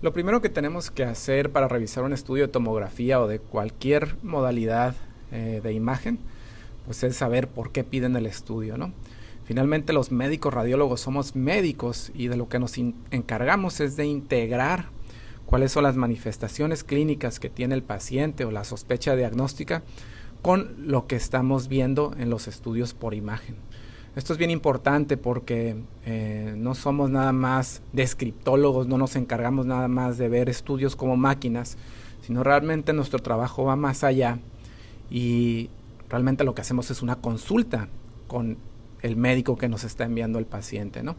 Lo primero que tenemos que hacer para revisar un estudio de tomografía o de cualquier modalidad de imagen, pues es saber por qué piden el estudio, ¿no? Finalmente los médicos radiólogos somos médicos y de lo que nos encargamos es de integrar cuáles son las manifestaciones clínicas que tiene el paciente o la sospecha diagnóstica con lo que estamos viendo en los estudios por imagen. Esto es bien importante porque no somos nada más descriptólogos, no nos encargamos nada más de ver estudios como máquinas, sino realmente nuestro trabajo va más allá y realmente lo que hacemos es una consulta con el médico que nos está enviando el paciente, ¿no?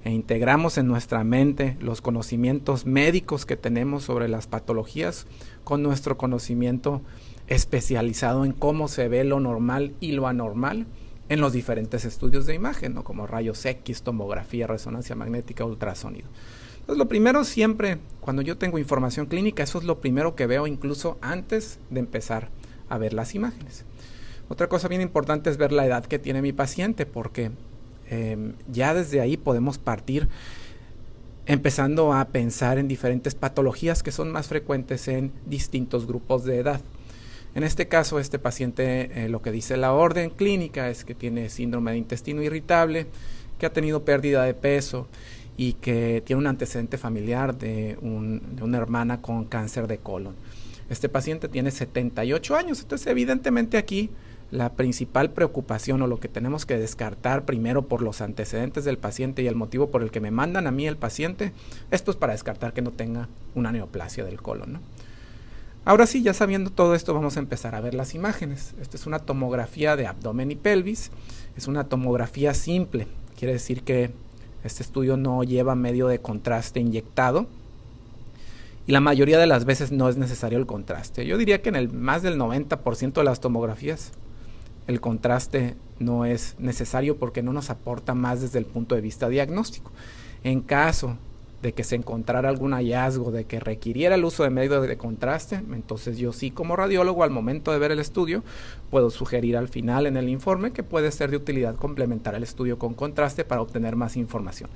E integramos en nuestra mente los conocimientos médicos que tenemos sobre las patologías con nuestro conocimiento especializado en cómo se ve lo normal y lo anormal en los diferentes estudios de imagen, ¿no? Como rayos X, tomografía, resonancia magnética, ultrasonido. Entonces, lo primero siempre, cuando yo tengo información clínica, eso es lo primero que veo incluso antes de empezar a ver las imágenes. Otra cosa bien importante es ver la edad que tiene mi paciente, porque ya desde ahí podemos partir empezando a pensar en diferentes patologías que son más frecuentes en distintos grupos de edad. En este caso, este paciente, lo que dice la orden clínica es que tiene síndrome de intestino irritable, que ha tenido pérdida de peso y que tiene un antecedente familiar de una hermana con cáncer de colon. Este paciente tiene 78 años, entonces evidentemente aquí la principal preocupación o lo que tenemos que descartar primero por los antecedentes del paciente y el motivo por el que me mandan a mí el paciente, esto es para descartar que no tenga una neoplasia del colon, ¿no? Ahora sí, ya sabiendo todo esto, vamos a empezar a ver las imágenes. Esta es una tomografía de abdomen y pelvis, es una tomografía simple, quiere decir que este estudio no lleva medio de contraste inyectado y la mayoría de las veces no es necesario el contraste. Yo diría que en el más del 90% de las tomografías el contraste no es necesario porque no nos aporta más desde el punto de vista diagnóstico. En caso de que se encontrara algún hallazgo de que requiriera el uso de medio de contraste, entonces yo sí como radiólogo al momento de ver el estudio puedo sugerir al final en el informe que puede ser de utilidad complementar el estudio con contraste para obtener más información.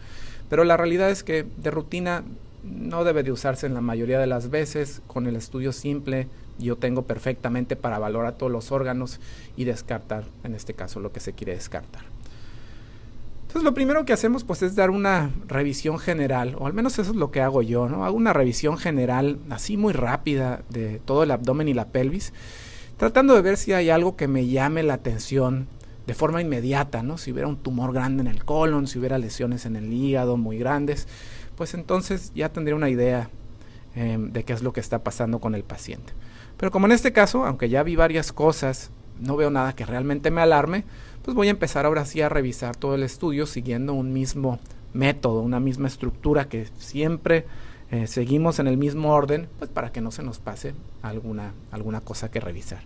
Pero la realidad es que de rutina no debe de usarse en la mayoría de las veces. Con el estudio simple yo tengo perfectamente para valorar todos los órganos y descartar, en este caso, lo que se quiere descartar. Entonces lo primero que hacemos pues es dar una revisión general, o al menos eso es lo que hago yo, ¿no? Hago una revisión general así muy rápida de todo el abdomen y la pelvis, tratando de ver si hay algo que me llame la atención de forma inmediata, ¿no? Si hubiera un tumor grande en el colon, si hubiera lesiones en el hígado muy grandes, pues entonces ya tendría una idea de qué es lo que está pasando con el paciente. Pero como en este caso, aunque ya vi varias cosas, no veo nada que realmente me alarme, pues voy a empezar ahora sí a revisar todo el estudio siguiendo un mismo método, una misma estructura que siempre seguimos en el mismo orden, pues para que no se nos pase alguna cosa que revisar.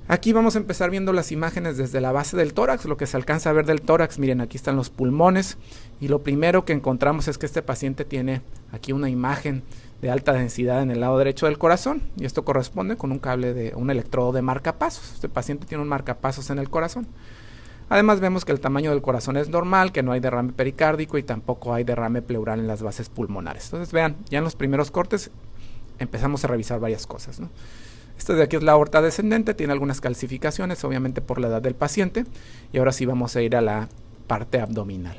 Aquí vamos a empezar viendo las imágenes desde la base del tórax, lo que se alcanza a ver del tórax. Miren, aquí están los pulmones y lo primero que encontramos es que este paciente tiene aquí una imagen de alta densidad en el lado derecho del corazón y esto corresponde con un cable de un electrodo de marcapasos. Este paciente tiene un marcapasos en el corazón. Además vemos que el tamaño del corazón es normal, que no hay derrame pericárdico y tampoco hay derrame pleural en las bases pulmonares. Entonces vean, ya en los primeros cortes empezamos a revisar varias cosas, ¿no? Esto de aquí es la aorta descendente, tiene algunas calcificaciones, obviamente por la edad del paciente. Y ahora sí vamos a ir a la parte abdominal.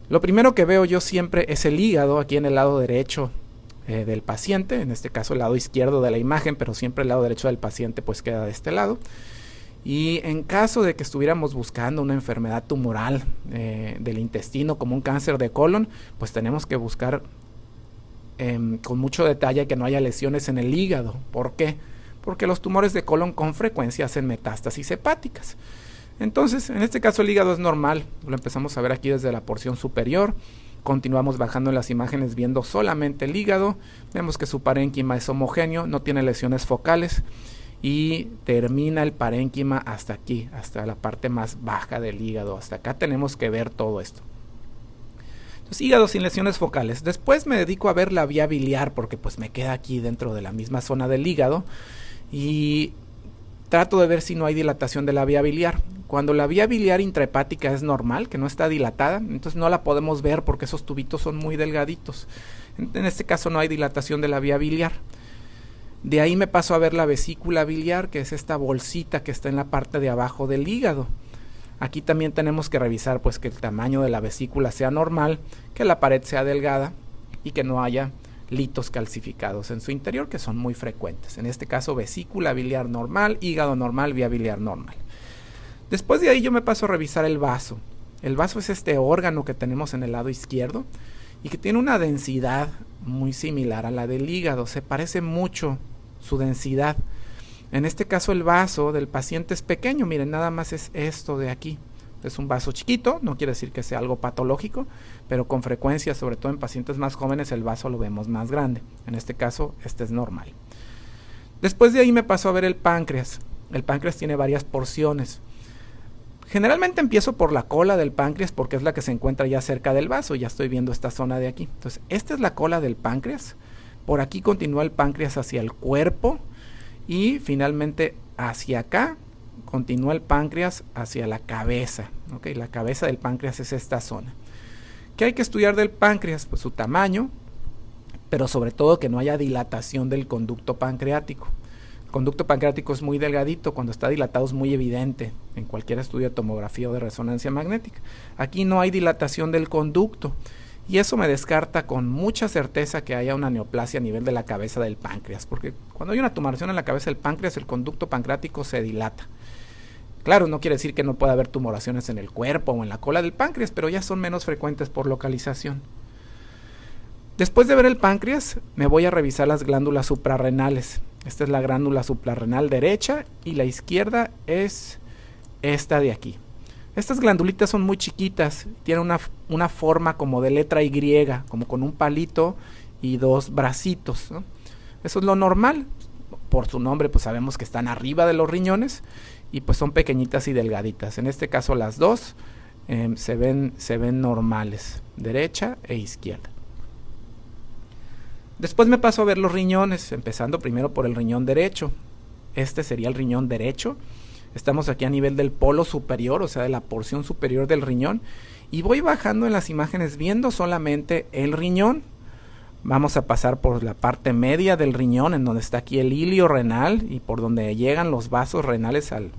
Lo primero que veo yo siempre es el hígado, aquí en el lado derecho del paciente, en este caso el lado izquierdo de la imagen, pero siempre el lado derecho del paciente pues queda de este lado. Y en caso de que estuviéramos buscando una enfermedad tumoral del intestino como un cáncer de colon, pues tenemos que buscar con mucho detalle que no haya lesiones en el hígado. ¿Por qué? Porque los tumores de colon con frecuencia hacen metástasis hepáticas. Entonces, en este caso el hígado es normal, lo empezamos a ver aquí desde la porción superior, continuamos bajando en las imágenes viendo solamente el hígado, vemos que su parénquima es homogéneo, no tiene lesiones focales y termina el parénquima hasta aquí, hasta la parte más baja del hígado, hasta acá tenemos que ver todo esto. Entonces, hígado sin lesiones focales. Después me dedico a ver la vía biliar porque pues me queda aquí dentro de la misma zona del hígado y trato de ver si no hay dilatación de la vía biliar. Cuando la vía biliar intrahepática es normal, que no está dilatada, entonces no la podemos ver porque esos tubitos son muy delgaditos. En este caso no hay dilatación de la vía biliar. De ahí me paso a ver la vesícula biliar, que es esta bolsita que está en la parte de abajo del hígado. Aquí también tenemos que revisar pues que el tamaño de la vesícula sea normal, que la pared sea delgada y que no haya litos calcificados en su interior, que son muy frecuentes. En este caso, vesícula biliar normal, hígado normal, vía biliar normal. Después de ahí yo me paso a revisar el vaso. El vaso es este órgano que tenemos en el lado izquierdo y que tiene una densidad muy similar a la del hígado. Se parece mucho su densidad. En este caso el vaso del paciente es pequeño, miren, nada más es esto de aquí. Es un vaso chiquito, no quiere decir que sea algo patológico, pero con frecuencia, sobre todo en pacientes más jóvenes, el vaso lo vemos más grande. En este caso, este es normal. Después de ahí me paso a ver el páncreas. El páncreas tiene varias porciones. Generalmente empiezo por la cola del páncreas porque es la que se encuentra ya cerca del vaso. Ya estoy viendo esta zona de aquí. Entonces, esta es la cola del páncreas. Por aquí continúa el páncreas hacia el cuerpo y finalmente hacia acá continúa el páncreas hacia la cabeza. ¿Okay? La cabeza del páncreas es esta zona. ¿Qué hay que estudiar del páncreas? Pues su tamaño, pero sobre todo que no haya dilatación del conducto pancreático. El conducto pancreático es muy delgadito, cuando está dilatado es muy evidente en cualquier estudio de tomografía o de resonancia magnética. Aquí no hay dilatación del conducto y eso me descarta con mucha certeza que haya una neoplasia a nivel de la cabeza del páncreas, porque cuando hay una tumoración en la cabeza del páncreas, el conducto pancreático se dilata. Claro, no quiere decir que no pueda haber tumoraciones en el cuerpo o en la cola del páncreas, pero ya son menos frecuentes por localización. Después de ver el páncreas, me voy a revisar las glándulas suprarrenales. Esta es la glándula suprarrenal derecha y la izquierda es esta de aquí. Estas glandulitas son muy chiquitas, tienen una forma como de letra Y, como con un palito y dos bracitos, ¿no? Eso es lo normal. Por su nombre, pues sabemos que están arriba de los riñones y pues son pequeñitas y delgaditas. En este caso las dos se ven normales, derecha e izquierda. Después me paso a ver los riñones, empezando primero por el riñón derecho. Este sería el riñón derecho. Estamos aquí a nivel del polo superior, o sea, de la porción superior del riñón. Y voy bajando en las imágenes viendo solamente el riñón. Vamos a pasar por la parte media del riñón, en donde está aquí el hilio renal y por donde llegan los vasos renales al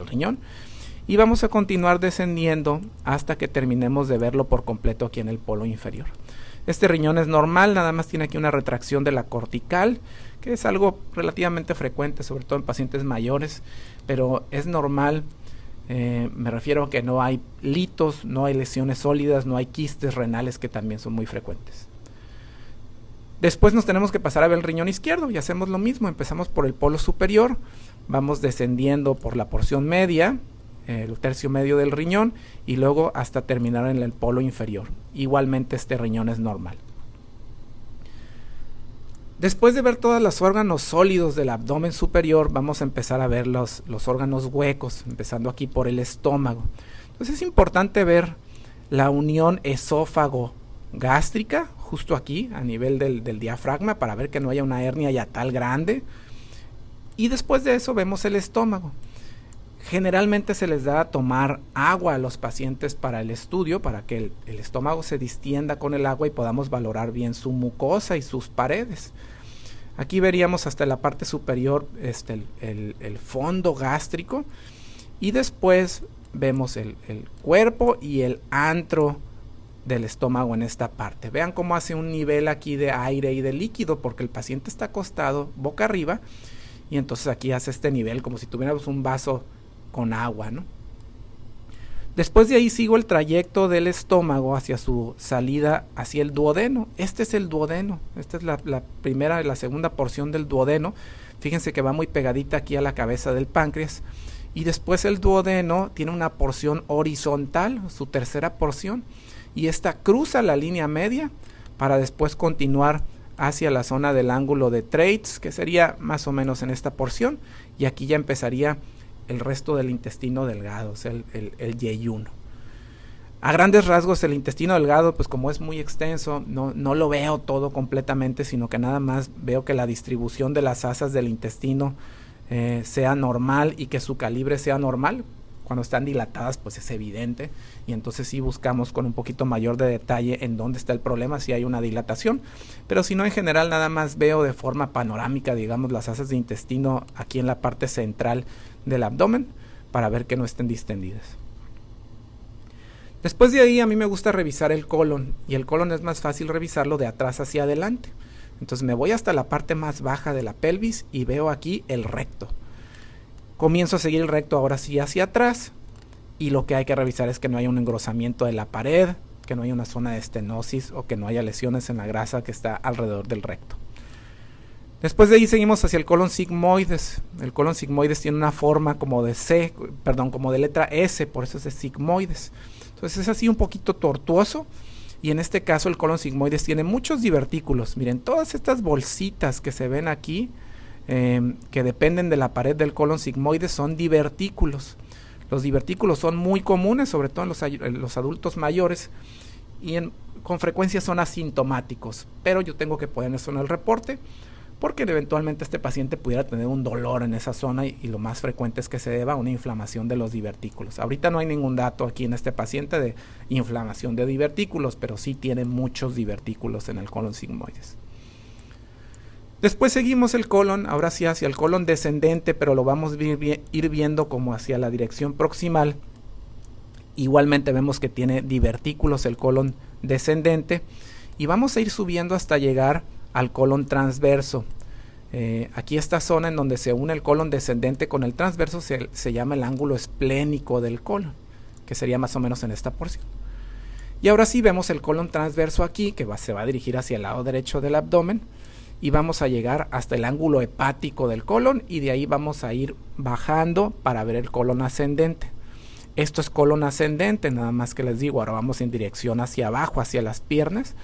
riñón. Y vamos a continuar descendiendo hasta que terminemos de verlo por completo aquí en el polo inferior. Este riñón es normal, nada más tiene aquí una retracción de la cortical, que es algo relativamente frecuente, sobre todo en pacientes mayores, pero es normal. Me refiero a que no hay litos, no hay lesiones sólidas, no hay quistes renales que también son muy frecuentes. Después nos tenemos que pasar a ver el riñón izquierdo y hacemos lo mismo. Empezamos por el polo superior, vamos descendiendo por la porción media, el tercio medio del riñón y luego hasta terminar en el polo inferior. Igualmente este riñón es normal. Después de ver todos los órganos sólidos del abdomen superior, vamos a empezar a ver los órganos huecos, empezando aquí por el estómago. Entonces es importante ver la unión esófago-gástrica, justo aquí, a nivel del diafragma, para ver que no haya una hernia yatal grande. Y después de eso vemos el estómago. Generalmente se les da a tomar agua a los pacientes para el estudio, para que el estómago se distienda con el agua y podamos valorar bien su mucosa y sus paredes. Aquí veríamos hasta la parte superior el fondo gástrico y después vemos el cuerpo y el antro del estómago en esta parte. Vean cómo hace un nivel aquí de aire y de líquido porque el paciente está acostado boca arriba y entonces aquí hace este nivel como si tuviéramos un vaso con agua, ¿no? Después de ahí sigo el trayecto del estómago hacia su salida hacia el duodeno. Este es el duodeno, esta es la primera y la segunda porción del duodeno. Fíjense que va muy pegadita aquí a la cabeza del páncreas. Y después el duodeno tiene una porción horizontal, su tercera porción, y esta cruza la línea media para después continuar hacia la zona del ángulo de Treitz, que sería más o menos en esta porción, y aquí ya empezaría el resto del intestino delgado, o sea, el yeyuno. A grandes rasgos el intestino delgado, pues como es muy extenso, no lo veo todo completamente, sino que nada más veo que la distribución de las asas del intestino sea normal y que su calibre sea normal. cuando están dilatadas pues es evidente, y entonces sí buscamos con un poquito mayor de detalle en dónde está el problema, si hay una dilatación, pero si no, en general nada más veo de forma panorámica, digamos, las asas de intestino aquí en la parte central del abdomen para ver que no estén distendidas. Después de ahí a mí me gusta revisar el colon, y el colon es más fácil revisarlo de atrás hacia adelante. Entonces me voy hasta la parte más baja de la pelvis y veo aquí el recto. Comienzo a seguir el recto ahora sí hacia atrás, y lo que hay que revisar es que no haya un engrosamiento de la pared, que no haya una zona de estenosis o que no haya lesiones en la grasa que está alrededor del recto. Después de ahí seguimos hacia el colon sigmoides. El colon sigmoides tiene una forma como de como de letra S, por eso es de sigmoides. Entonces es así un poquito tortuoso, y en este caso el colon sigmoides tiene muchos divertículos. Miren, todas estas bolsitas que se ven aquí, que dependen de la pared del colon sigmoides, son divertículos. Los divertículos son muy comunes, sobre todo en los adultos mayores, y con frecuencia son asintomáticos, pero yo tengo que poner eso en el reporte, porque eventualmente este paciente pudiera tener un dolor en esa zona, y lo más frecuente es que se deba a una inflamación de los divertículos. Ahorita no hay ningún dato aquí en este paciente de inflamación de divertículos, pero sí tiene muchos divertículos en el colon sigmoides. Después seguimos el colon, ahora sí hacia el colon descendente, pero lo vamos a ir viendo como hacia la dirección proximal. Igualmente vemos que tiene divertículos el colon descendente, y vamos a ir subiendo hasta llegar al colon transverso. Aquí esta zona en donde se une el colon descendente con el transverso se llama el ángulo esplénico del colon, que sería más o menos en esta porción. Y ahora sí vemos el colon transverso aquí, que se va a dirigir hacia el lado derecho del abdomen, y vamos a llegar hasta el ángulo hepático del colon, y de ahí vamos a ir bajando para ver el colon ascendente. Esto es colon ascendente, nada más que les digo, ahora vamos en dirección hacia abajo, hacia las piernas,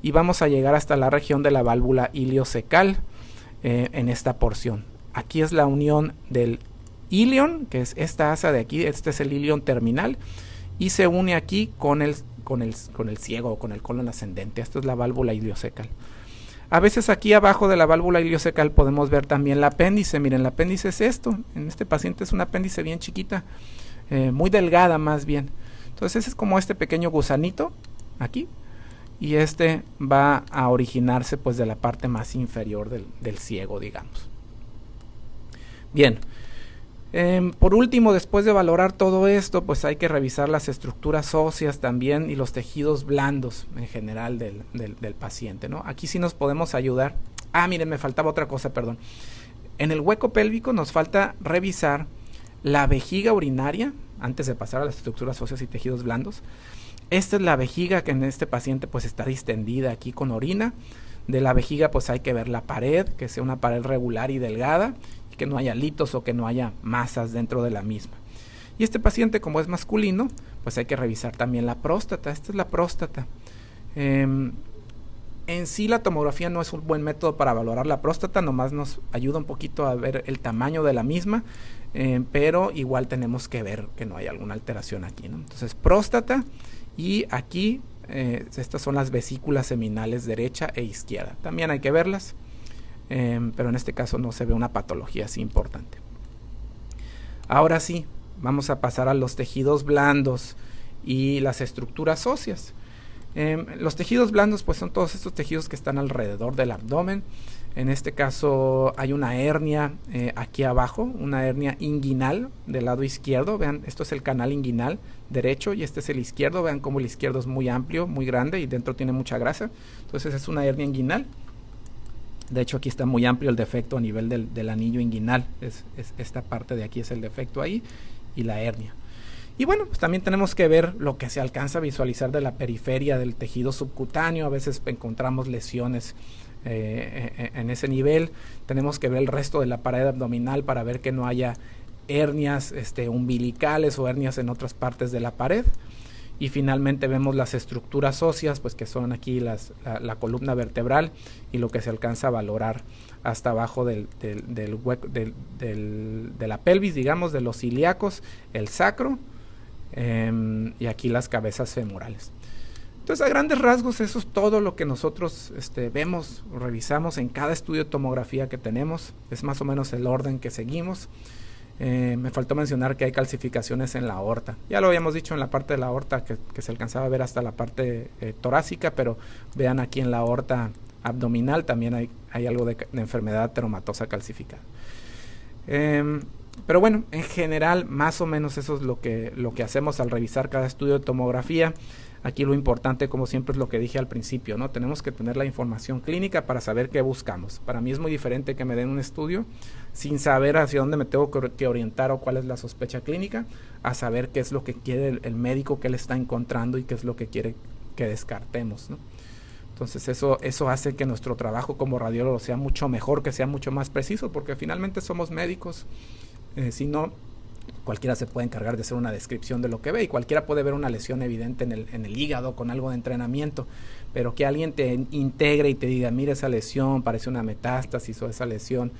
y vamos a llegar hasta la región de la válvula iliocecal en esta porción. Aquí es la unión del ilion, que es esta asa de aquí, este es el ilion terminal, y se une aquí con el ciego, con el colon ascendente. Esto es la válvula iliocecal. A veces aquí abajo de la válvula iliocecal podemos ver también el apéndice. Miren, el apéndice es esto. En este paciente es un apéndice bien chiquita, muy delgada más bien. Entonces es como este pequeño gusanito aquí, y este va a originarse pues de la parte más inferior del ciego, digamos. Bien, por último, después de valorar todo esto, pues hay que revisar las estructuras óseas también y los tejidos blandos en general del paciente, ¿no? Aquí sí nos podemos ayudar. Miren, me faltaba otra cosa, perdón. En el hueco pélvico nos falta revisar la vejiga urinaria antes de pasar a las estructuras óseas y tejidos blandos. Esta es la vejiga que en este paciente pues está distendida aquí con orina. De la vejiga pues hay que ver la pared, que sea una pared regular y delgada, y que no haya litos o que no haya masas dentro de la misma. Y este paciente, como es masculino, pues hay que revisar también la próstata. Esta es la próstata. En sí la tomografía no es un buen método para valorar la próstata, nomás nos ayuda un poquito a ver el tamaño de la misma, pero igual tenemos que ver que no hay alguna alteración aquí, ¿no? Entonces próstata. Y aquí estas son las vesículas seminales derecha e izquierda. También hay que verlas, pero en este caso no se ve una patología así importante. Ahora sí, vamos a pasar a los tejidos blandos y las estructuras óseas. Los tejidos blandos pues son todos estos tejidos que están alrededor del abdomen. En este caso hay una hernia aquí abajo, una hernia inguinal del lado izquierdo. Vean, esto es el canal inguinal derecho y este es el izquierdo. Vean cómo el izquierdo es muy amplio, muy grande y dentro tiene mucha grasa. Entonces es una hernia inguinal. De hecho aquí está muy amplio el defecto a nivel del anillo inguinal. Es esta parte de aquí es el defecto ahí y la hernia. Y bueno, pues también tenemos que ver lo que se alcanza a visualizar de la periferia del tejido subcutáneo. A veces encontramos lesiones en ese nivel. Tenemos que ver el resto de la pared abdominal para ver que no haya hernias umbilicales o hernias en otras partes de la pared. Y finalmente vemos las estructuras óseas, pues que son aquí la columna vertebral y lo que se alcanza a valorar hasta abajo de la pelvis, digamos, de los ilíacos, el sacro, y aquí las cabezas femorales. Entonces, a grandes rasgos, eso es todo lo que nosotros vemos o revisamos en cada estudio de tomografía que tenemos. Es más o menos el orden que seguimos. Me faltó mencionar que hay calcificaciones en la aorta. Ya lo habíamos dicho en la parte de la aorta que se alcanzaba a ver hasta la parte torácica, pero vean aquí en la aorta abdominal también hay algo de enfermedad teromatosa calcificada. Pero bueno, en general más o menos eso es lo que hacemos al revisar cada estudio de tomografía. Aquí lo importante, como siempre, es lo que dije al principio, ¿no? Tenemos que tener la información clínica para saber qué buscamos. Para mí es muy diferente que me den un estudio sin saber hacia dónde me tengo que orientar o cuál es la sospecha clínica, a saber qué es lo que quiere el médico, qué le está encontrando y qué es lo que quiere que descartemos, ¿no? Entonces eso hace que nuestro trabajo como radiólogo sea mucho mejor, que sea mucho más preciso, porque finalmente somos médicos. Si no, cualquiera se puede encargar de hacer una descripción de lo que ve y cualquiera puede ver una lesión evidente en el hígado con algo de entrenamiento, pero que alguien te integre y te diga, mira, esa lesión parece una metástasis o esa lesión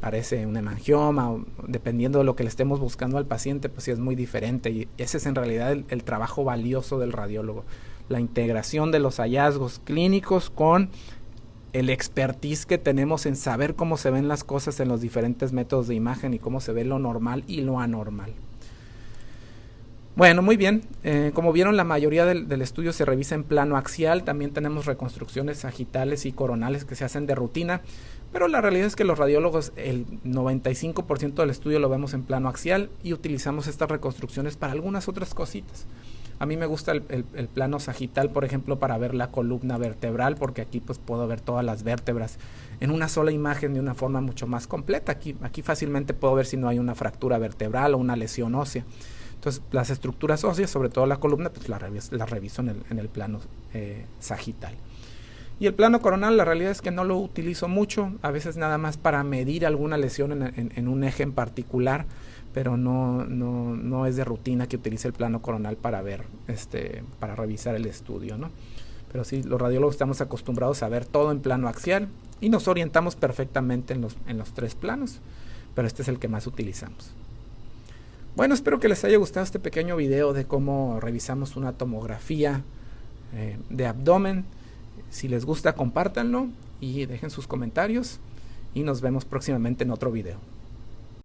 parece un hemangioma, o, dependiendo de lo que le estemos buscando al paciente, pues sí es muy diferente, y ese es en realidad el trabajo valioso del radiólogo, la integración de los hallazgos clínicos con el expertise que tenemos en saber cómo se ven las cosas en los diferentes métodos de imagen y cómo se ve lo normal y lo anormal. Bueno, muy bien. Como vieron, la mayoría del estudio se revisa en plano axial. También tenemos reconstrucciones sagitales y coronales que se hacen de rutina, pero la realidad es que los radiólogos, el 95% del estudio lo vemos en plano axial y utilizamos estas reconstrucciones para algunas otras cositas. A mí me gusta el plano sagital, por ejemplo, para ver la columna vertebral, porque aquí pues puedo ver todas las vértebras en una sola imagen de una forma mucho más completa. Aquí fácilmente puedo ver si no hay una fractura vertebral o una lesión ósea. Entonces, las estructuras óseas, sobre todo la columna, pues las reviso en el plano sagital. Y el plano coronal, la realidad es que no lo utilizo mucho, a veces nada más para medir alguna lesión en un eje en particular, pero no es de rutina que utilice el plano coronal para ver, para revisar el estudio, ¿no? Pero sí, los radiólogos estamos acostumbrados a ver todo en plano axial y nos orientamos perfectamente en los tres planos, pero este es el que más utilizamos. Bueno, espero que les haya gustado este pequeño video de cómo revisamos una tomografía de abdomen. Si les gusta, compártanlo y dejen sus comentarios y nos vemos próximamente en otro video.